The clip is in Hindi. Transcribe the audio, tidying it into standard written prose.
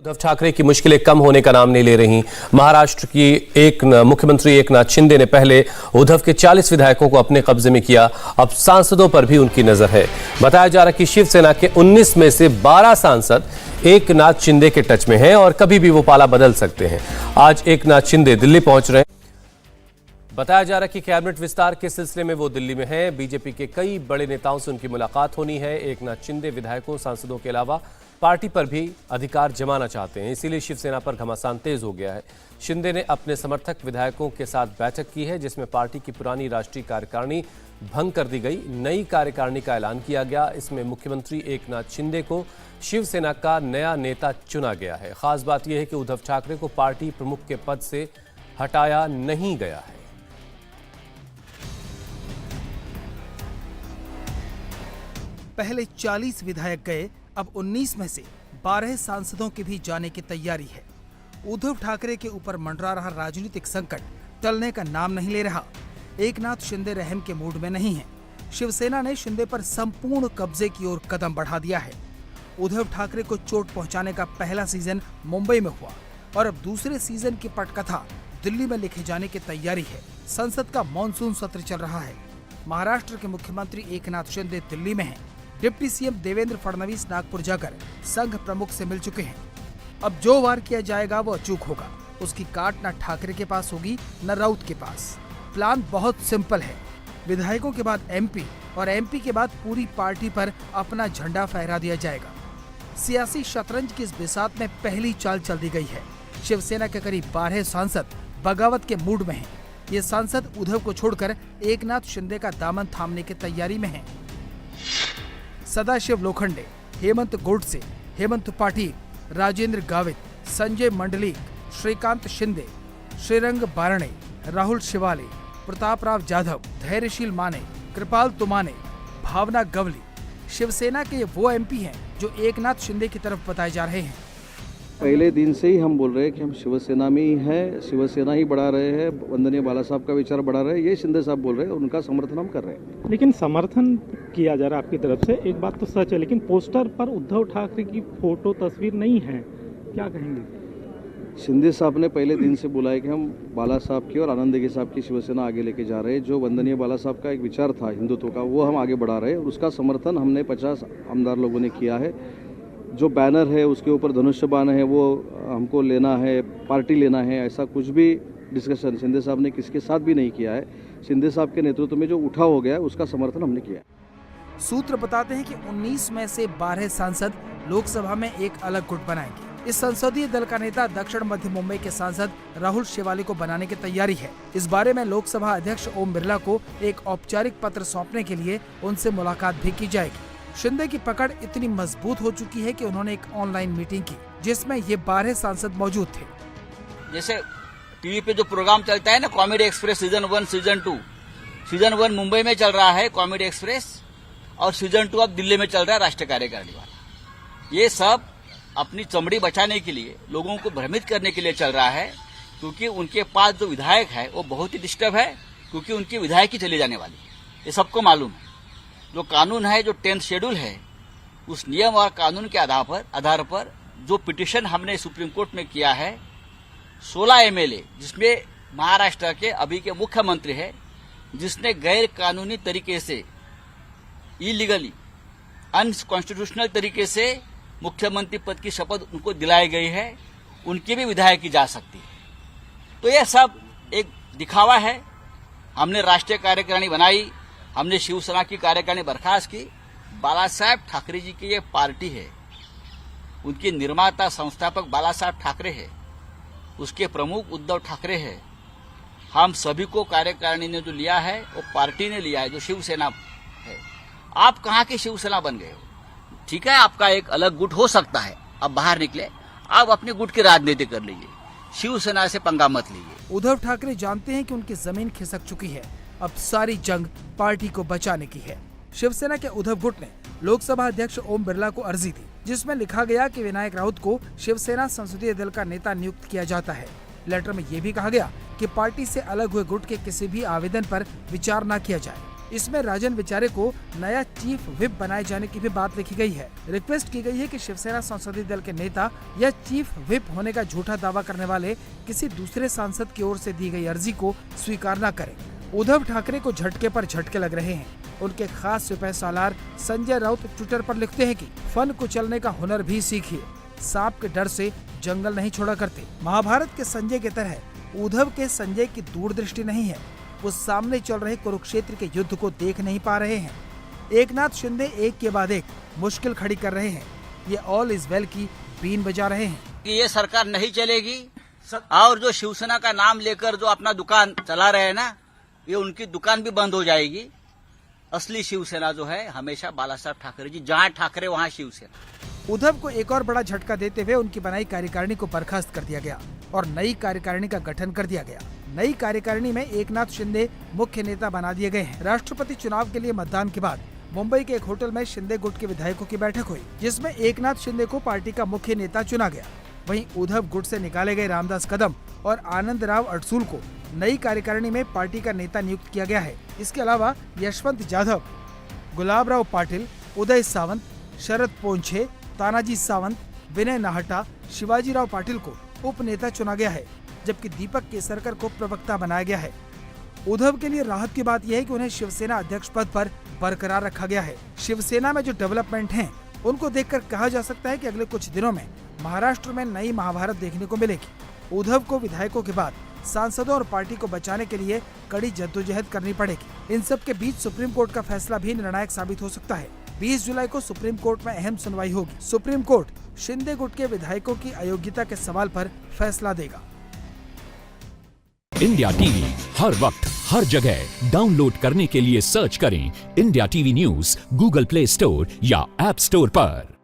उद्धव ठाकरे की मुश्किलें कम होने का नाम नहीं ले रही। महाराष्ट्र की मुख्यमंत्री एकनाथ शिंदे ने पहले उद्धव के 40 विधायकों को अपने कब्जे में किया, अब सांसदों पर भी उनकी नजर है। बताया जा रहा है कि शिवसेना के 19 में से 12 सांसद एकनाथ शिंदे के टच में हैं और कभी भी वो पाला बदल सकते हैं। आज एकनाथ शिंदे दिल्ली पहुंच रहे हैं। बताया जा रहा है कि कैबिनेट विस्तार के सिलसिले में वो दिल्ली में हैं। बीजेपी के कई बड़े नेताओं से उनकी मुलाकात होनी है। एकनाथ शिंदे विधायकों, सांसदों के अलावा पार्टी पर भी अधिकार जमाना चाहते हैं, इसीलिए शिवसेना पर घमासान तेज हो गया है। शिंदे ने अपने समर्थक विधायकों के साथ बैठक की है, जिसमें पार्टी की पुरानी राष्ट्रीय कार्यकारिणी भंग कर दी गई, नई कार्यकारिणी का ऐलान किया गया। इसमें मुख्यमंत्री एकनाथ शिंदे को शिवसेना का नया नेता चुना गया है। खास बात यह है कि उद्धव ठाकरे को पार्टी प्रमुख के पद से हटाया नहीं गया है। पहले 40 विधायक गए, अब 19 में से 12 सांसदों की भी जाने की तैयारी है। उद्धव ठाकरे के ऊपर मंडरा रहा राजनीतिक संकट टलने का नाम नहीं ले रहा। एकनाथ शिंदे रहम के मूड में नहीं है। शिवसेना ने शिंदे पर संपूर्ण कब्जे की ओर कदम बढ़ा दिया है। उद्धव ठाकरे को चोट पहुंचाने का पहला सीजन मुंबई में हुआ और अब दूसरे सीजन की पटकथा दिल्ली में लिखे जाने की तैयारी है। संसद का मॉनसून सत्र चल रहा है। महाराष्ट्र के मुख्यमंत्री एकनाथ शिंदे दिल्ली में हैं। डिप्टी सीएम देवेंद्र फडणवीस नागपुर जाकर संघ प्रमुख से मिल चुके हैं। अब जो वार किया जाएगा वो अचूक होगा। उसकी काट न ठाकरे के पास होगी न राउत के पास। प्लान बहुत सिंपल है। विधायकों के बाद एमपी और एमपी के बाद पूरी पार्टी पर अपना झंडा फहरा दिया जाएगा। सियासी शतरंज की इस बिसात में पहली चाल चल दी गई है। शिवसेना के करीब 12 सांसद बगावत के मूड में हैं। ये सांसद उद्धव को छोड़कर एकनाथ शिंदे का दामन थामने की तैयारी में हैं। सदाशिव लोखंडे, हेमंत गोडसे, हेमंत पाटिल, राजेंद्र गावित, संजय मंडलिक, श्रीकांत शिंदे, श्रीरंग बारणे, राहुल शिवाले, प्रतापराव जाधव, धैर्यशील माने, कृपाल तुमाने, भावना गवली। शिवसेना के वो एमपी हैं जो एकनाथ शिंदे की तरफ बताए जा रहे हैं। पहले दिन से ही हम बोल रहे हैं कि हम शिवसेना में ही हैं, शिवसेना ही बढ़ा रहे हैं, वंदनीय बाला साहब का विचार बढ़ा रहे हैं, ये शिंदे साहब बोल रहे हैं, उनका समर्थन हम कर रहे हैं। लेकिन समर्थन किया जा रहा है आपकी तरफ से, एक बात तो सच है, लेकिन पोस्टर पर उद्धव ठाकरे की फोटो तस्वीर नहीं है, क्या कहेंगे? शिंदे साहब ने पहले दिन से बोला है कि हम बाला साहब की और आनंद देगी साहब की शिवसेना आगे लेके जा रहे हैं। जो वंदनीय बाला साहब का एक विचार था हिंदुत्व का, वो हम आगे बढ़ा रहे हैं और उसका समर्थन हमने 50 आमदार लोगों ने किया है। जो बैनर है उसके ऊपर धनुष्य बाण है, वो हमको लेना है, पार्टी लेना है, ऐसा कुछ भी डिस्कशन शिंदे साहब ने किसके साथ भी नहीं किया है। शिंदे साहब के नेतृत्व में जो उठा हो गया है उसका समर्थन हमने किया है। सूत्र बताते हैं कि 19 में से 12 सांसद लोकसभा में एक अलग गुट बनाएंगे। इस संसदीय दल का नेता दक्षिण मध्य मुंबई के सांसद राहुल शिवाले को बनाने की तैयारी है। इस बारे में लोकसभा अध्यक्ष ओम बिरला को एक औपचारिक पत्र सौंपने के लिए उनसे मुलाकात भी की जाएगी। शिंदे की पकड़ इतनी मजबूत हो चुकी है कि उन्होंने एक ऑनलाइन मीटिंग की, जिसमें ये 12 सांसद मौजूद थे। जैसे टीवी पे जो प्रोग्राम चलता है ना, comedy express season 1 season 2, season 1 Mumbai में चल रहा है कॉमेडी एक्सप्रेस, और सीजन 2 अब दिल्ली में चल रहा है राष्ट्रीय कार्यकारिणी वाला। ये सब अपनी चमड़ी बचाने के लिए, लोगों को भ्रमित करने के लिए चल रहा है, क्योंकि उनके पास जो विधायक है वो बहुत ही डिस्टर्ब है, क्योंकि उनकी विधायक ही चली जाने वाली है, ये सबको मालूम है। जो कानून है, जो 10th शेड्यूल है, उस नियम और कानून के आधार पर जो पिटीशन हमने सुप्रीम कोर्ट में किया है, 16 एमएलए, जिसमें महाराष्ट्र के अभी के मुख्यमंत्री है, जिसने गैर कानूनी तरीके से, इलीगली, अनकॉन्स्टिट्यूशनल तरीके से मुख्यमंत्री पद की शपथ उनको दिलाई गई है, उनकी भी विधायक की जा सकती है। तो यह सब एक दिखावा है। हमने राष्ट्रीय कार्यकारिणी बनाई, हमने शिवसेना की कार्यकारिणी बर्खास्त की। बाला साहब ठाकरे जी की ये पार्टी है, उनके निर्माता संस्थापक बाला साहब ठाकरे है, उसके प्रमुख उद्धव ठाकरे है। हम सभी को कार्यकारिणी ने जो लिया है वो पार्टी ने लिया है, जो शिवसेना है। आप कहाँ के शिवसेना बन गए हो? ठीक है, आपका एक अलग गुट हो सकता है, अब बाहर निकले, आप अपने गुट की राजनीति कर लीजिए, शिवसेना से पंगा मत लीजिए। उद्धव ठाकरे जानते हैं कि उनकी जमीन खिसक चुकी है, अब सारी जंग पार्टी को बचाने की है। शिवसेना के उद्धव गुट ने लोकसभा अध्यक्ष ओम बिरला को अर्जी दी, जिसमें लिखा गया कि विनायक राउत को शिवसेना संसदीय दल का नेता नियुक्त किया जाता है। लेटर में ये भी कहा गया कि पार्टी से अलग हुए गुट के किसी भी आवेदन पर विचार न किया जाए। इसमें राजन विचारे को नया चीफ व्हिप बनाए जाने की भी बात लिखी गई है। रिक्वेस्ट की गई है कि शिवसेना संसदीय दल के नेता या चीफ व्हिप होने का झूठा दावा करने वाले किसी दूसरे सांसद की ओर से दी गई अर्जी को स्वीकार न करें। उद्धव ठाकरे को झटके पर झटके लग रहे हैं। उनके खास सिपह सालार संजय राउत ट्विटर पर लिखते हैं कि फन कुचलने का हुनर भी सीखिए, सांप के डर से जंगल नहीं छोड़ा करते। महाभारत के संजय की तरह उद्धव के संजय की दूरदृष्टि नहीं है। वो सामने चल रहे कुरुक्षेत्र के युद्ध को देख नहीं पा रहे हैं। एकनाथ शिंदे एक के बाद एक मुश्किल खड़ी कर रहे हैं। ये ऑल इज वेल की बीन बजा रहे हैं कि ये सरकार नहीं चलेगी और जो शिवसेना का नाम लेकर जो अपना दुकान चला रहे हैं ना, ये उनकी दुकान भी बंद हो जाएगी। असली शिवसेना जो है हमेशा बाला साहब ठाकरे जी, जहाँ ठाकरे वहाँ शिवसेना। उद्धव को एक और बड़ा झटका देते हुए उनकी बनाई कार्यकारिणी को बर्खास्त कर दिया गया और नई कार्यकारिणी का गठन कर दिया गया। नई कार्यकारिणी में एकनाथ शिंदे मुख्य नेता बना दिए गए हैं। राष्ट्रपति चुनाव के लिए मतदान के बाद मुंबई के एक होटल में शिंदे गुट के विधायकों की बैठक हुई, जिसमें एकनाथ शिंदे को पार्टी का मुख्य नेता चुना गया। वहीं उद्धव गुट से निकाले गए रामदास कदम और आनंद राव अडसूल को नई कार्यकारिणी में पार्टी का नेता नियुक्त किया गया है। इसके अलावा यशवंत जाधव, गुलाब राव पाटिल, उदय सावंत, शरद पोंछे, तानाजी सावंत, विनय नाहटा, शिवाजी राव पाटिल को उप नेता चुना गया है, जबकि दीपक केसरकर को प्रवक्ता बनाया गया है। उद्धव के लिए राहत की बात यह है कि उन्हें शिवसेना अध्यक्ष पद पर बरकरार रखा गया है। शिवसेना में जो डेवलपमेंट हैं, उनको देखकर कहा जा सकता है कि अगले कुछ दिनों में महाराष्ट्र में नई महाभारत देखने को मिलेगी। उद्धव को विधायकों के बाद सांसदों और पार्टी को बचाने के लिए कड़ी जद्दोजहद करनी पड़ेगी। इन सब के बीच सुप्रीम कोर्ट का फैसला भी निर्णायक साबित हो सकता है। 20 जुलाई को सुप्रीम कोर्ट में अहम सुनवाई होगी। सुप्रीम कोर्ट शिंदे गुट के विधायकों की अयोग्यता के सवाल पर फैसला देगा। इंडिया टीवी हर वक्त हर जगह डाउनलोड करने के लिए सर्च करें India TV news Google play store या ऐप स्टोर पर।